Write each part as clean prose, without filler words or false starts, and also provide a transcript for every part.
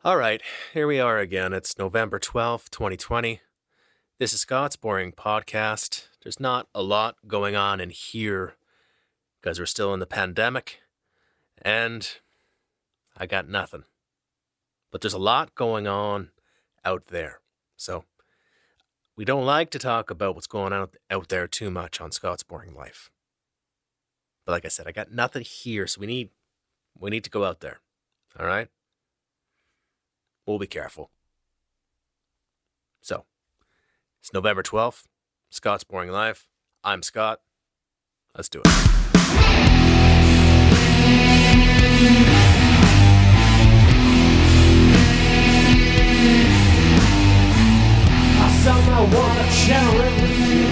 All right, here we are again. It's November 12th, 2020. This is Scott's Boring Podcast. There's not a lot going on in here because we're still in the pandemic, and I got nothing. But there's a lot going on out there. So we don't like to talk about what's going on out there too much on Scott's Boring Life. But like I said, I got nothing here, so we need to go out there. All right? We'll be careful. So, it's November 12th, Scott's Boring Life. I'm Scott. Let's do it. I somehow wanna share it with you.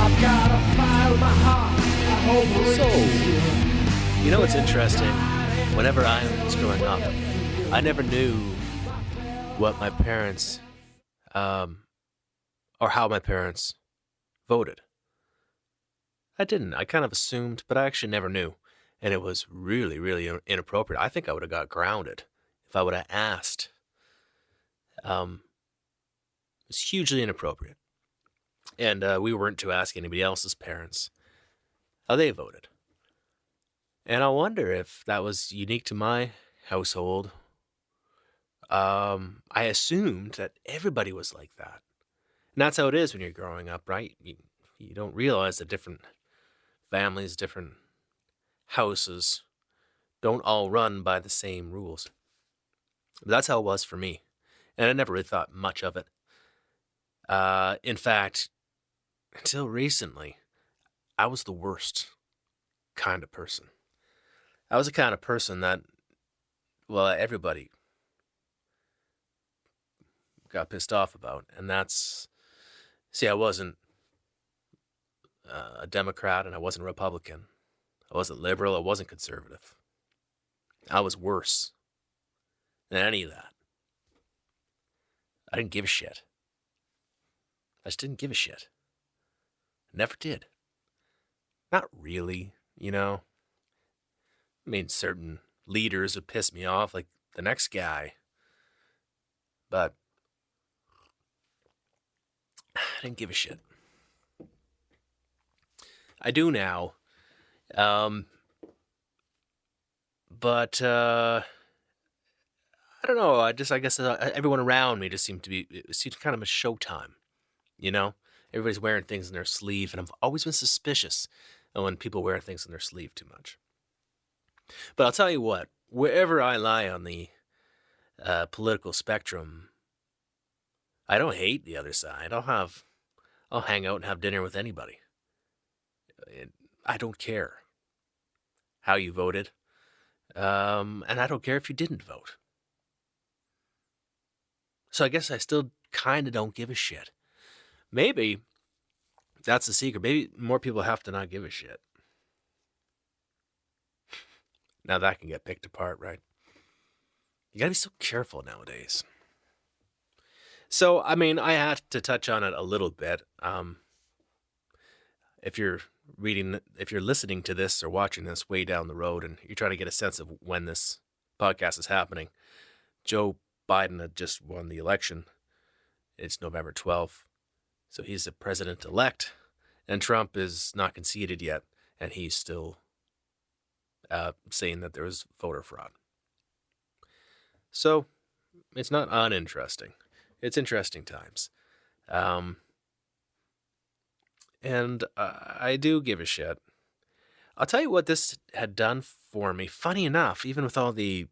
I've gotta file my heart. I hope So, it's interesting. Whenever I was growing up, I never knew what my parents, or how my parents voted. I didn't. I kind of assumed, but I actually never knew. And it was really, really inappropriate. I think I would have got grounded if I would have asked. It's hugely inappropriate. And we weren't to ask anybody else's parents how they voted. And I wonder if that was unique to my household. I assumed that everybody was like that. And that's how it is when you're growing up, right? You don't realize that different families, different houses don't all run by the same rules. But that's how it was for me. And I never really thought much of it. In fact, until recently, I was the worst kind of person. I was the kind of person that, everybody got pissed off about. And I wasn't a Democrat and I wasn't a Republican. I wasn't liberal. I wasn't conservative. I was worse than any of that. I didn't give a shit. I just didn't give a shit. Never did. Not really, I mean, certain leaders would piss me off, like the next guy. But I didn't give a shit. I do now. But I don't know. I guess everyone around me just it seemed kind of a showtime. Everybody's wearing things in their sleeve, and I've always been suspicious of when people wear things in their sleeve too much. But I'll tell you what, wherever I lie on the political spectrum, I don't hate the other side. I'll hang out and have dinner with anybody. I don't care how you voted, and I don't care if you didn't vote. So I guess I still kind of don't give a shit. Maybe that's the secret. Maybe more people have to not give a shit. Now that can get picked apart, right? You gotta be so careful nowadays. So, I mean, I had to touch on it a little bit. If you're listening to this or watching this way down the road and you're trying to get a sense of when this podcast is happening, Joe Biden had just won the election. It's November 12th. So he's the president-elect, and Trump is not conceded yet, and he's still saying that there was voter fraud. So it's not uninteresting. It's interesting times. And I do give a shit. I'll tell you what this had done for me. Funny enough, even with all the,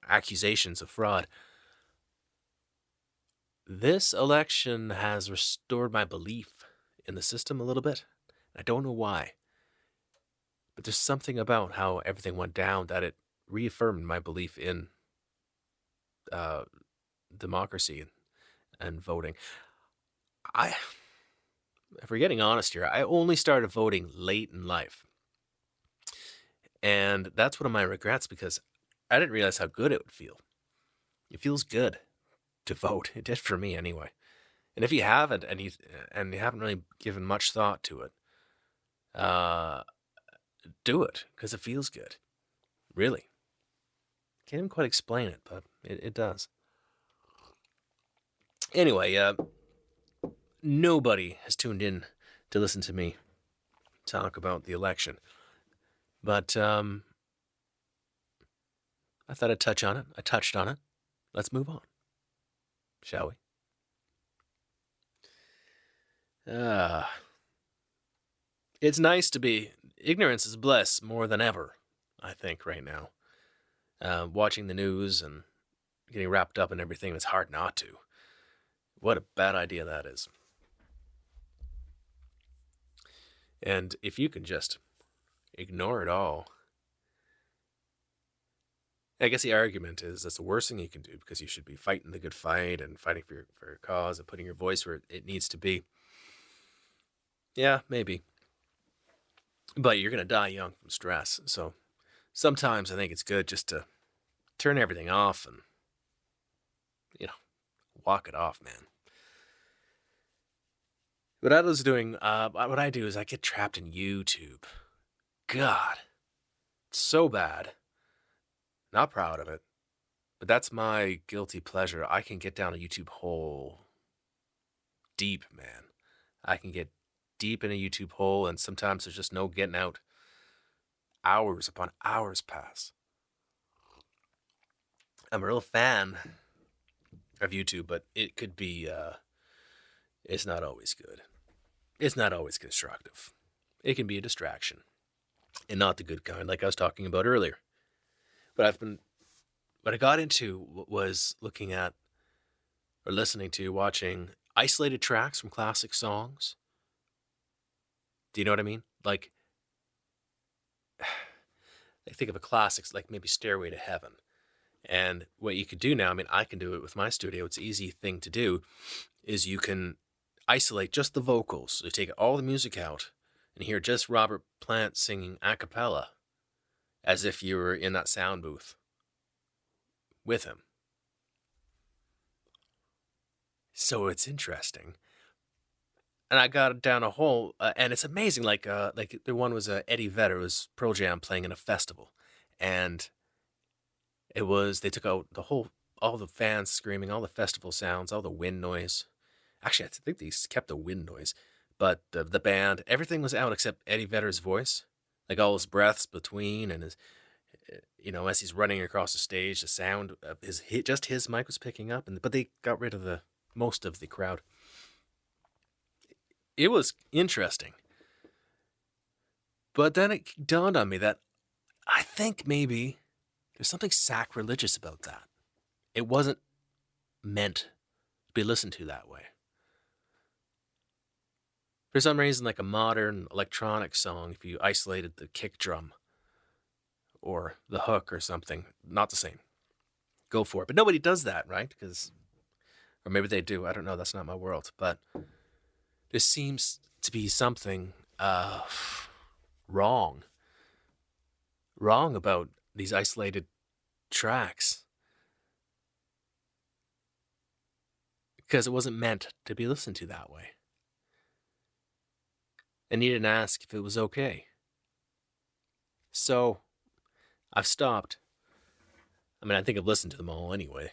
accusations of fraud, this election has restored my belief in the system a little bit. I don't know why. But there's something about how everything went down that it reaffirmed my belief in democracy and voting. If we're getting honest here, I only started voting late in life. And that's one of my regrets because I didn't realize how good it would feel. It feels good to vote. It did for me anyway. And if you haven't and you haven't really given much thought to it, do it because it feels good. Really. can't even quite explain it, but it does. Anyway, nobody has tuned in to listen to me talk about the election, but I thought I'd touch on it. I touched on it. Let's move on, shall we? It's nice to be. Ignorance is bliss more than ever, I think, right now. Watching the news and getting wrapped up in everything, it's hard not to. What a bad idea that is. And if you can just ignore it all, I guess the argument is that's the worst thing you can do, because you should be fighting the good fight and fighting for your cause and putting your voice where it needs to be. Yeah, maybe. But you're going to die young from stress. So sometimes I think it's good just to turn everything off and, walk it off, man. What I was doing, what I do is I get trapped in YouTube. God, so bad. Not proud of it, but that's my guilty pleasure. I can get down a YouTube hole deep, man. I can get deep in a YouTube hole, and sometimes there's just no getting out. Hours upon hours pass. I'm a real fan of YouTube, but it could be, it's not always good. It's not always constructive. It can be a distraction, and not the good kind, like I was talking about earlier. But what I got into was looking at, or listening to, watching isolated tracks from classic songs. Do you know what I mean? Like, I think of a classics, like maybe Stairway to Heaven. And what you could do now, I mean, I can do it with my studio. It's an easy thing to do, is you can isolate just the vocals. So you take all the music out and hear just Robert Plant singing a cappella, as if you were in that sound booth with him. So it's interesting. And I got down a hole, and it's amazing. Like the one was Eddie Vedder, it was Pearl Jam playing in a festival, and they took out all the fans screaming, all the festival sounds, all the wind noise. Actually, I think they kept the wind noise, but the band, everything was out except Eddie Vedder's voice, like all his breaths between, and his, as he's running across the stage, the sound of his mic was picking up, but they got rid of most of the crowd. It was interesting. But then it dawned on me that I think maybe there's something sacrilegious about that. It wasn't meant to be listened to that way. For some reason, like a modern electronic song, if you isolated the kick drum or the hook or something, not the same. Go for it. But nobody does that, right? Or maybe they do. I don't know. That's not my world. But there seems to be something wrong about these isolated tracks, because it wasn't meant to be listened to that way. And you didn't ask if it was okay. So I've stopped. I mean, I think I've listened to them all anyway.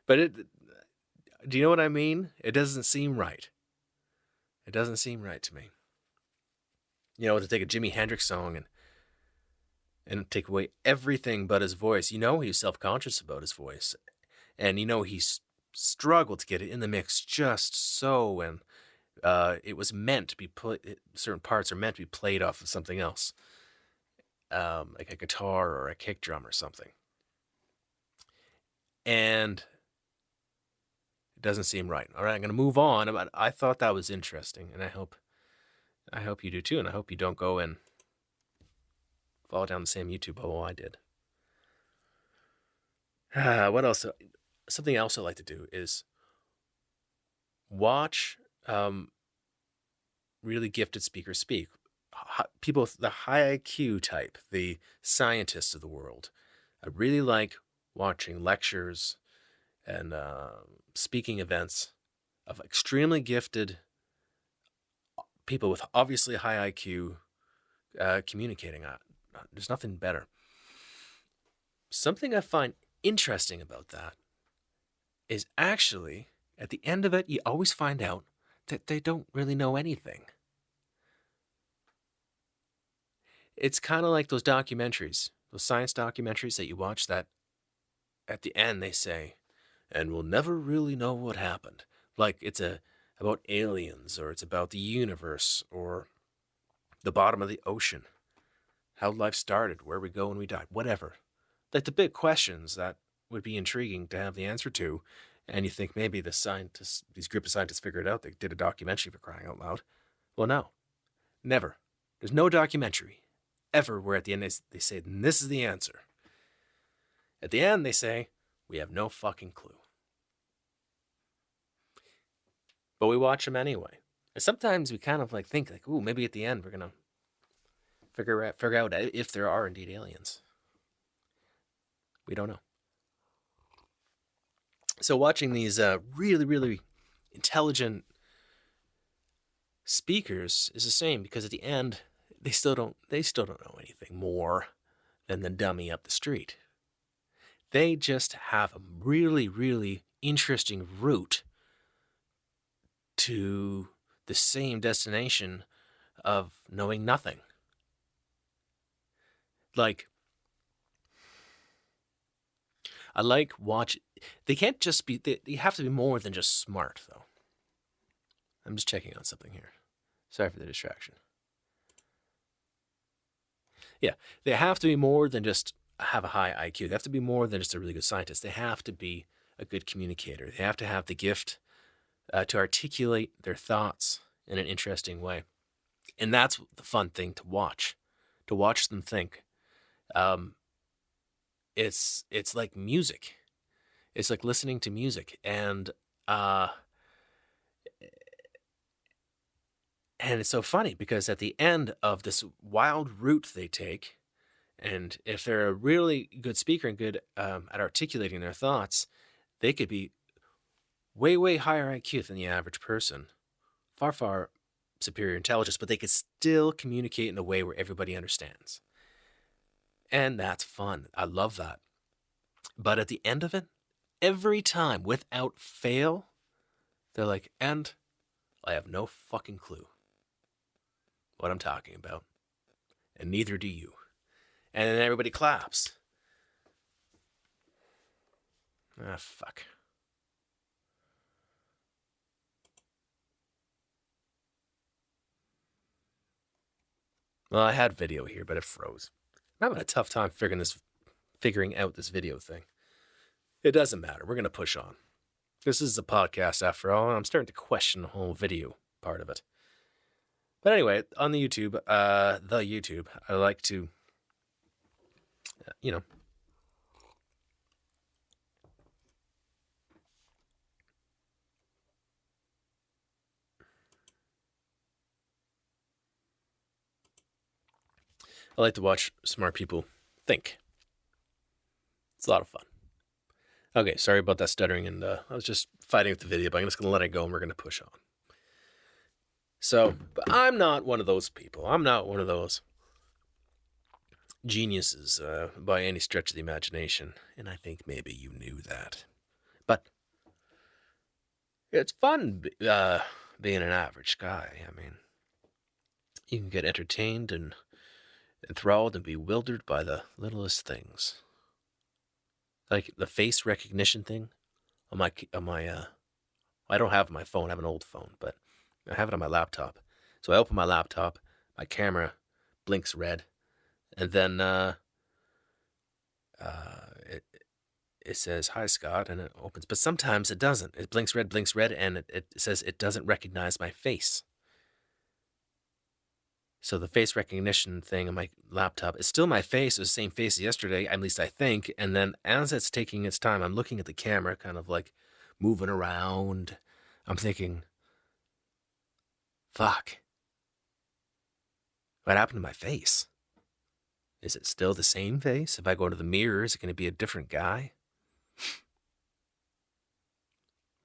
But do you know what I mean? It doesn't seem right. It doesn't seem right to me. To take a Jimi Hendrix song and take away everything but his voice. He's self-conscious about his voice. And he's struggled to get it in the mix just so, and it was meant to be certain parts are meant to be played off of something else, like a guitar or a kick drum or something. And it doesn't seem right. All right, I'm going to move on. But I thought that was interesting, and I hope you do too, and I hope you don't go and fall down the same YouTube hole I did. What else? Something else I like to do is watch really gifted speakers speak. People, the high IQ type, the scientists of the world. I really like watching lectures and speaking events of extremely gifted people with obviously high IQ communicating. There's nothing better. something I find interesting about that is actually, at the end of it, you always find out that they don't really know anything. It's kind of like those documentaries, those science documentaries that you watch that at the end they say, and we'll never really know what happened. Like about aliens, or it's about the universe, or the bottom of the ocean, how life started, where we go when we die, whatever. Like the big questions that would be intriguing to have the answer to, and you think maybe the scientists, these group of scientists figured it out. They did a documentary, for crying out loud. Well, no, never. There's no documentary ever where at the end they say, and this is the answer. At the end they say, we have no fucking clue. But we watch them anyway. And sometimes we kind of like think like, ooh, maybe at the end we're gonna figure out if there are indeed aliens. We don't know. So watching these really, really intelligent speakers is the same, because at the end they still don't know anything more than the dummy up the street. They just have a really, really interesting route to the same destination of knowing nothing. Like, I like watch. They can't just be. They have to be more than just smart, though. I'm just checking on something here. Sorry for the distraction. Yeah, they have to be more than just have a high IQ. They have to be more than just a really good scientist. They have to be a good communicator. They have to have the gift to articulate their thoughts in an interesting way. And that's the fun thing to watch them think. It's like music. It's like listening to music, and it's so funny because at the end of this wild route they take, and if they're a really good speaker and good at articulating their thoughts, they could be way, way higher IQ than the average person. Far, far superior intelligence, but they could still communicate in a way where everybody understands. And that's fun. I love that. But at the end of it, every time, without fail, they're like, and I have no fucking clue what I'm talking about. And neither do you. And then everybody claps. Ah, fuck. Well, I had video here, but it froze. I'm having a tough time figuring out this video thing. It doesn't matter. We're going to push on. This is a podcast after all, and I'm starting to question the whole video part of it. But anyway, on the YouTube, I like to, I like to watch smart people think. It's a lot of fun. Okay, sorry about that stuttering, and I was just fighting with the video, but I'm just going to let it go, and we're going to push on. So, but I'm not one of those people. I'm not one of those geniuses by any stretch of the imagination, and I think maybe you knew that. But it's fun being an average guy. I mean, you can get entertained and enthralled and bewildered by the littlest things. Like the face recognition thing on my I don't have my phone. I have an old phone, but I have it on my laptop. So I open my laptop, my camera blinks red, and then it says, "Hi, Scott," and it opens. But sometimes it doesn't. It blinks red, and it says it doesn't recognize my face. So the face recognition thing on my laptop is still my face. It was the same face as yesterday, at least I think. And then as it's taking its time, I'm looking at the camera, kind of like moving around. I'm thinking, fuck. What happened to my face? Is it still the same face? If I go into the mirror, is it going to be a different guy?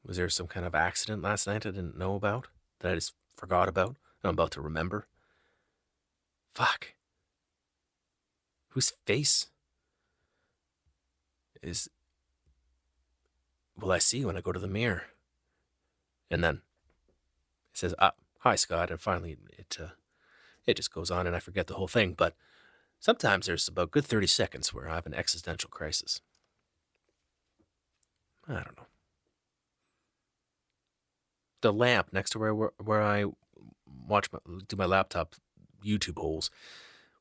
Was there some kind of accident last night I didn't know about? That I just forgot about? I'm about to remember? Fuck. Whose face is, will I see when I go to the mirror? And then it says, hi, Scott. And finally, it just goes on and I forget the whole thing. But sometimes there's about a good 30 seconds where I have an existential crisis. I don't know. The lamp next to where I do my laptop YouTube holes,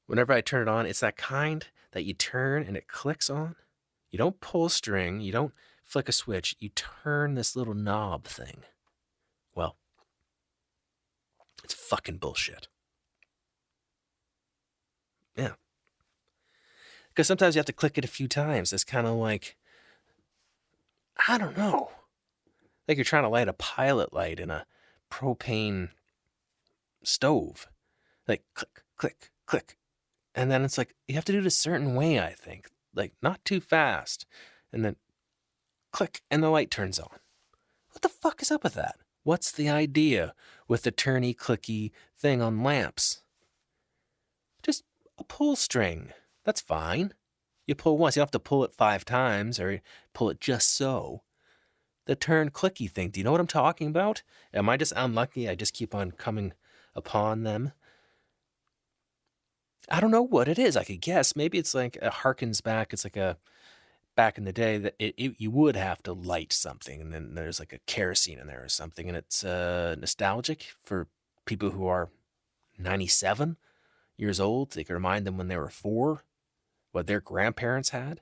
whenever I turn it on, it's that kind that you turn and it clicks on. You don't pull a string, you don't flick a switch, you turn this little knob thing. Well, it's fucking bullshit. Yeah. Because sometimes you have to click it a few times. It's kind of like, I don't know. Like you're trying to light a pilot light in a propane stove. Like click, click, click. And then it's like, you have to do it a certain way, I think. Like not too fast. And then click, and the light turns on. What the fuck is up with that? What's the idea with the turny, clicky thing on lamps? Just a pull string. That's fine. You pull once. You don't have to pull it 5 times or pull it just so. The turn clicky thing. Do you know what I'm talking about? Am I just unlucky? I just keep on coming upon them. I don't know what it is. I could guess. Maybe it's like a harkens back. It's like a back in the day that you would have to light something, and then there's like a kerosene in there or something, and it's nostalgic for people who are 97 years old. They can remind them when they were 4, what their grandparents had.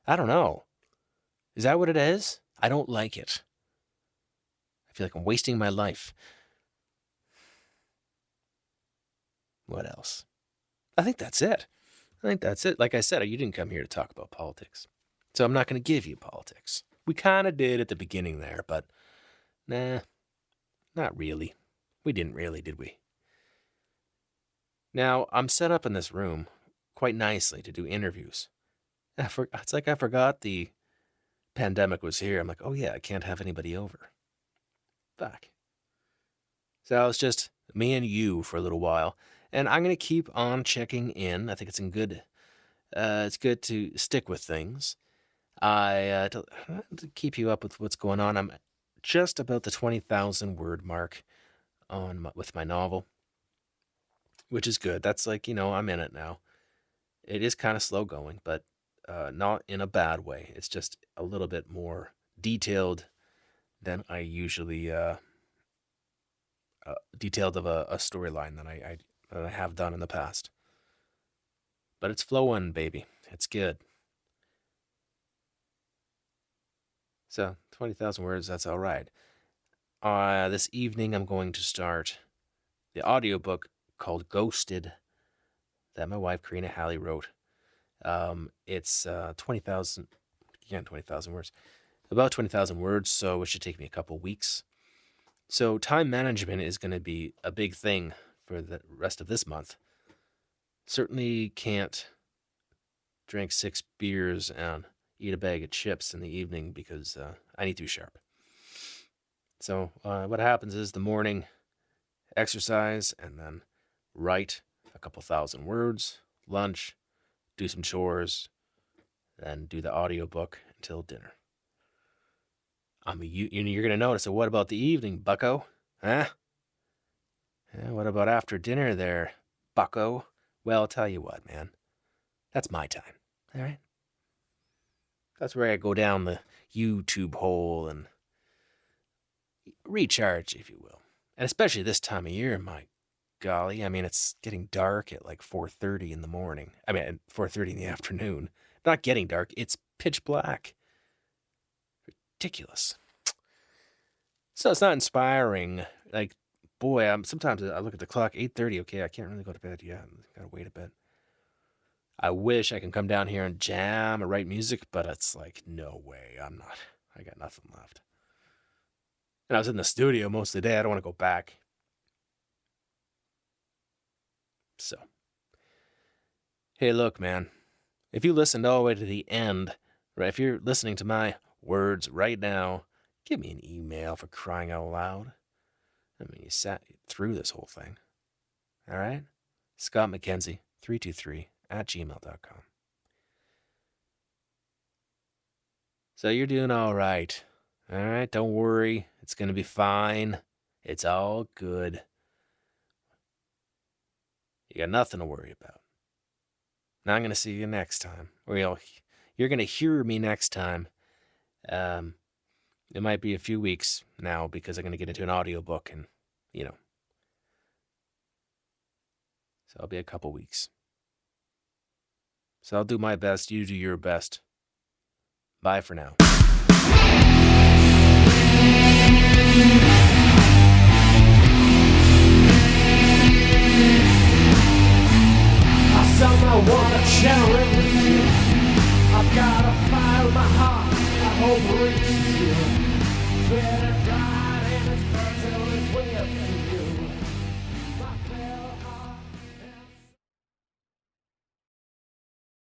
I don't know. Is that what it is? I don't like it. I feel like I'm wasting my life. What else? I think that's it. Like I said, you didn't come here to talk about politics. So I'm not going to give you politics. We kind of did at the beginning there, but nah, not really. We didn't really, did we? Now, I'm set up in this room quite nicely to do interviews. It's like I forgot the pandemic was here. I'm like, oh yeah, I can't have anybody over. Fuck. So it's just me and you for a little while. And I'm going to keep on checking in. I think it's it's good to stick with things. To keep you up with what's going on, I'm just about the 20,000 word mark with my novel, which is good. That's like, I'm in it now. It is kind of slow going, but not in a bad way. It's just a little bit more detailed than I usually detailed of a storyline that I have done in the past. But it's flowing, baby. It's good. So 20,000 words, that's all right. This evening I'm going to start the audiobook called Ghosted that my wife Karina Halley wrote. It's 20,000 words. About 20,000 words, so it should take me a couple weeks. So time management is going to be a big thing for the rest of this month. Certainly can't drink 6 beers and eat a bag of chips in the evening because I need to be sharp. So what happens is the morning exercise and then write a couple thousand words, lunch, do some chores, then do the audiobook until dinner. You're going to notice, so what about the evening, bucko? Huh? Yeah, what about after dinner there, bucko? Well, I'll tell you what, man. That's my time, all right? That's where I go down the YouTube hole and recharge, if you will. And especially this time of year, my golly. I mean, it's getting dark at like 4:30 in the morning. I mean, at 4:30 in the afternoon. Not getting dark, it's pitch black. Ridiculous. So it's not inspiring. Like, boy, sometimes I look at the clock, 8:30. Okay, I can't really go to bed yet. Gotta wait a bit. I wish I can come down here and jam or write music, but it's like, no way. I'm not. I got nothing left. And I was in the studio most of the day. I don't want to go back. So, hey, look, man. If you listened all the way to the end, right? If you're listening to my words right now, give me an email for crying out loud. I mean, you sat through this whole thing. All right? Scott McKenzie, 323 @gmail.com. So you're doing all right. All right, don't worry. It's going to be fine. It's all good. You got nothing to worry about. Now I'm going to see you next time. Or you're going to hear me next time. It might be a few weeks now because I'm going to get into an audiobook and, so I'll be a couple weeks. So I'll do my best. You do your best. Bye for now. I somehow wanna share it with you. I've got a fire in my heart. I hope it reaches you.